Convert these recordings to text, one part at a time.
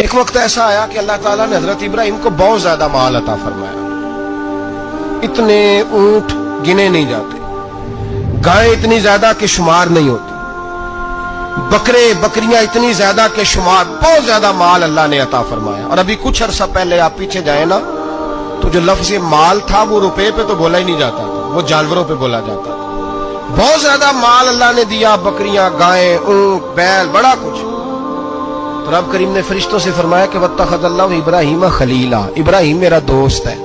ایک وقت ایسا آیا کہ اللہ تعالیٰ نے حضرت ابراہیم کو بہت زیادہ مال عطا فرمایا. اتنے اونٹ گنے نہیں جاتے، گائیں اتنی زیادہ کہ شمار نہیں ہوتی، بکرے بکریاں اتنی زیادہ کہ شمار، بہت زیادہ مال اللہ نے عطا فرمایا. اور ابھی کچھ عرصہ پہلے آپ پیچھے جائیں نا تو جو لفظ مال تھا وہ روپے پہ تو بولا ہی نہیں جاتا تھا، وہ جانوروں پہ بولا جاتا تھا. بہت زیادہ مال اللہ نے دیا، بکریاں، گائیں، اونٹ، بیل، بڑا کچھ. تو رب کریم نے فرشتوں سے فرمایا کہ واتخذ اللہ ابراہیم خلیلا، ابراہیم میرا دوست ہے.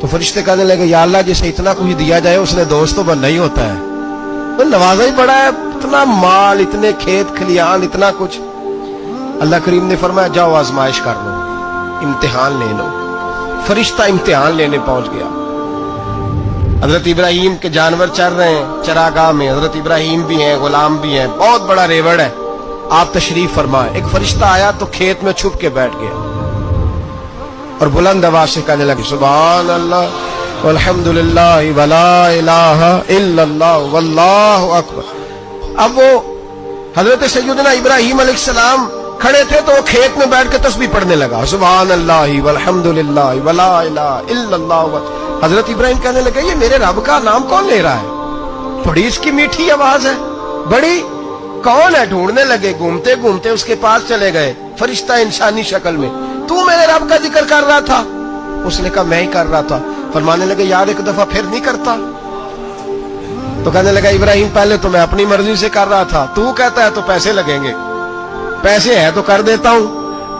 تو فرشتے کہنے لگے یا اللہ جسے اتنا کچھ دیا جائے اس نے دوست تو بننا ہی ہوتا ہے، تو نوازا ہی پڑا ہے، اتنا مال، اتنے کھیت کھلیان، اتنا کچھ. اللہ کریم نے فرمایا جاؤ آزمائش کر لو، امتحان لے لو. فرشتہ امتحان لینے پہنچ گیا. حضرت ابراہیم کے جانور چر رہے ہیں چراگاہ میں، حضرت ابراہیم بھی ہیں، غلام بھی ہیں، بہت بڑا ریوڑ ہے. آپ تشریف فرمائے. ایک فرشتہ آیا تو کھیت میں چھپ کے بیٹھ گیا اور بلند آواز سے کہنے لگے سبحان اللہ والحمدللہ ولا الہ الا اللہ واللہ اکبر. اب وہ حضرت سیدنا ابراہیم علیہ السلام کھڑے تھے تو وہ کھیت میں بیٹھ کے تسبیح پڑھنے لگا سبحان اللہ والحمدللہ ولا الہ الا اللہ. حضرت ابراہیم کہنے لگے یہ میرے رب کا نام کون لے رہا ہے؟ بڑی اس کی میٹھی آواز ہے، بڑی، کون ہے؟ ڈھونڈنے لگے، گھومتے گھومتے اس کے پاس چلے گئے. فرشتہ انسانی شکل میں، تو میرے رب کا ذکر کر رہا تھا؟ اس نے کہا میں ہی کر رہا تھا. فرمانے لگے یار ایک دفعہ پھر نہیں کرتا؟ تو کہنے لگا ابراہیم پہلے تو میں اپنی مرضی سے کر رہا تھا، تو کہتا ہے تو پیسے لگیں گے، پیسے ہے تو کر دیتا ہوں.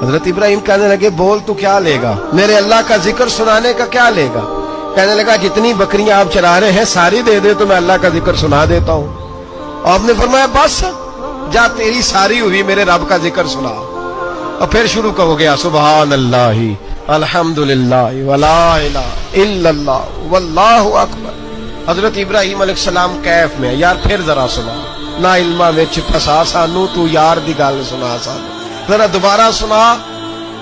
حضرت ابراہیم کہنے لگے بول تو کیا لے گا؟ میرے اللہ کا ذکر سنانے کا کیا لے گا؟ کہنے لگا جتنی بکریاں آپ چرا رہے ہیں ساری دے دے تو میں اللہ کا ذکر سنا دیتا ہوں. آپ نے فرمایا بس جا تیری ساری ہوئی، میرے رب کا ذکر سنا. اور پھر شروع ہو گیا سبحان اللہ الحمدللہ ولا الہ الا اللہ واللہ اکبر. حضرت ابراہیم علیہ السلام کیف میں یار پھر ذرا سنا، نہ علما وچ پھسا سانو، تو یار دی گل سنا سانو، ذرا دوبارہ سنا.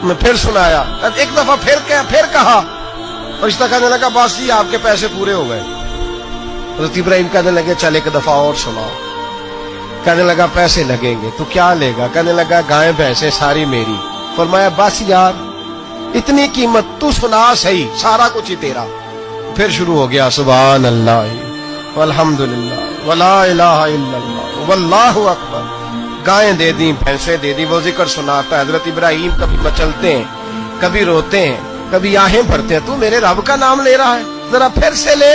میں پھر سنایا، ایک دفعہ پھر کہا. فرشتہ کہنے لگا بس جی آپ کے پیسے پورے ہو گئے. حضرت ابراہیم کہنے لگے چل ایک دفعہ اور سناؤ. کہنے لگا پیسے لگیں گے. تو کیا لے گا؟ کہنے لگا گائیں بھینسیں ساری میری. فرمایا بس یار اتنی قیمت، تو سنا صحیح، سارا کچھ ہی تیرا. پھر شروع ہو گیا سبحان اللہ والحمدللہ ولا الہ الا اللہ واللہ اکبر. گائیں دے دی، بھینسیں دے دی، وہ ذکر سناتا ہے. حضرت ابراہیم کبھی مچلتے ہیں، کبھی روتے ہیں، کبھی آہیں بھرتے ہیں. تو میرے رب کا نام لے رہا ہے، ذرا پھر سے لے.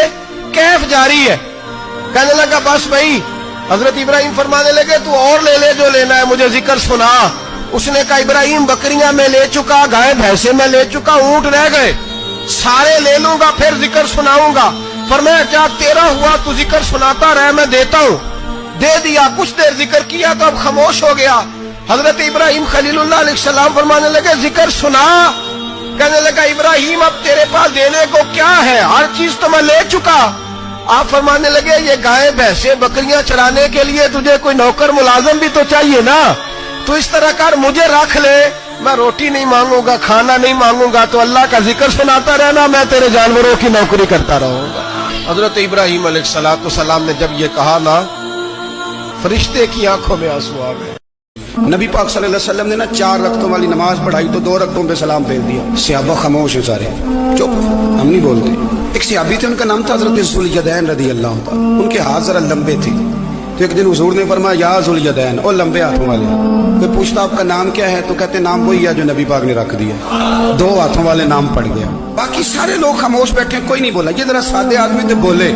کیف جاری ہے. کہنے لگا بس بھائی. حضرت ابراہیم فرمانے لگے تو اور لے لے جو لینا ہے، مجھے ذکر سنا. اس نے کہا ابراہیم بکریاں میں لے چکا، گائے بھینسیں میں لے چکا، اونٹ رہ گئے، سارے لے لوں گا پھر ذکر سناؤں گا. فرمایا کیا تیرا ہوا، تو ذکر سناتا رہ، میں دیتا ہوں. دے دیا. کچھ دیر ذکر کیا تو اب خاموش ہو گیا. حضرت ابراہیم خلیل اللہ علیہ السلام فرمانے لگے ذکر سنا. کہنے لگا ابراہیم اب تیرے پاس دینے کو کیا ہے، ہر چیز تو میں لے چکا. آپ فرمانے لگے یہ گائے بھینسیں بکریاں چرانے کے لیے تجھے کوئی نوکر ملازم بھی تو چاہیے نا. تو اس طرح کر مجھے رکھ لے، میں روٹی نہیں مانگوں گا، کھانا نہیں مانگوں گا، تو اللہ کا ذکر سناتا رہنا، میں تیرے جانوروں کی نوکری کرتا رہوں گا. حضرت ابراہیم علیہ السلام نے جب یہ کہا نا، فرشتے کی آنکھوں میں آنسو آ گئے. نبی پاک صلی اللہ علیہ وسلم نے 4 رکعتوں والی نماز پڑھائی تو 2 رکعتوں پہ سلام بھیج دیا. صحابہ خاموش ہیں سارے، چپ، ہم نہیں بولتے. ایک صحابی تھے، ان کا نام تھا حضرت ذوالیدین رضی اللہ تعالیٰ. ان کے ہاتھ ذرا لمبے تھے. تو ایک دن حضور نے فرمایا یا ذوالیدین، اور لمبے ہاتھوں والے. کوئی پوچھتا آپ کا نام کیا ہے تو کہتے نام وہی ہے جو نبی پاک نے رکھ دیا. 2 ہاتھوں والے نام پڑ گیا. باقی سارے لوگ خاموش بیٹھے، کوئی نہیں بولا. یہ ذرا سادے آدمی تھے، بولے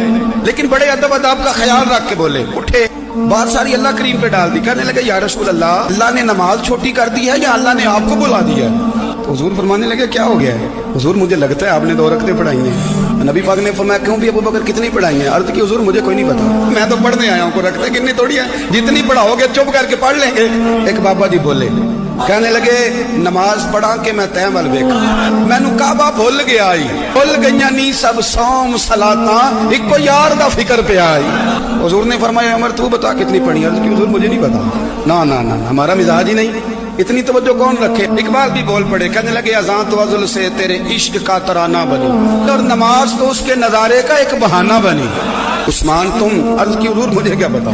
لیکن بڑے ادب اداب کا خیال رکھ کے بولے. اٹھے، بات ساری اللہ کریم پہ ڈال دی. کہنے لگے یا رسول اللہ، اللہ نے نماز چھوٹی کر دی ہے یا اللہ نے آپ کو بلا دیا ہے؟ تو حضور فرمانے لگے کیا ہو گیا ہے؟ حضور مجھے لگتا ہے آپ نے 2 رکعتیں پڑھائی ہیں. نبی پاک نے فرمایا کیوں بھی ابو بکر کتنی پڑھائی ہیں؟ عرض کی حضور مجھے کوئی نہیں پتا، میں تو پڑھنے آیا ہوں، کو رکھتے کتنی تھوڑی ہے، جتنی پڑھاؤ گے چپ کر کے پڑھ لیں گے. ایک بابا جی بولے، کہنے لگے نماز پڑھا کے میں تیمل ویکھا، مینو کعبہ بھول گیا آئی، بھول گئیاں نی سب سوم صلاتاں، ایک کو یار دا فکر پہ آئی. حضور نے فرمایا عمر تو بتا کتنی پڑھی؟ عرض کی حضور مجھے نہیں پتا. نا ہمارا مزاج ہی نہیں، اتنی توجہ کون رکھے. اقبال بھی بول پڑے، کہنے لگے اذان تو ازل سے تیرے عشق کا ترانہ بنی، اور نماز تو اس کے نظارے کا ایک بہانہ بنی. عثمان تم؟ عرض کی حضور مجھے کیا بتاؤ.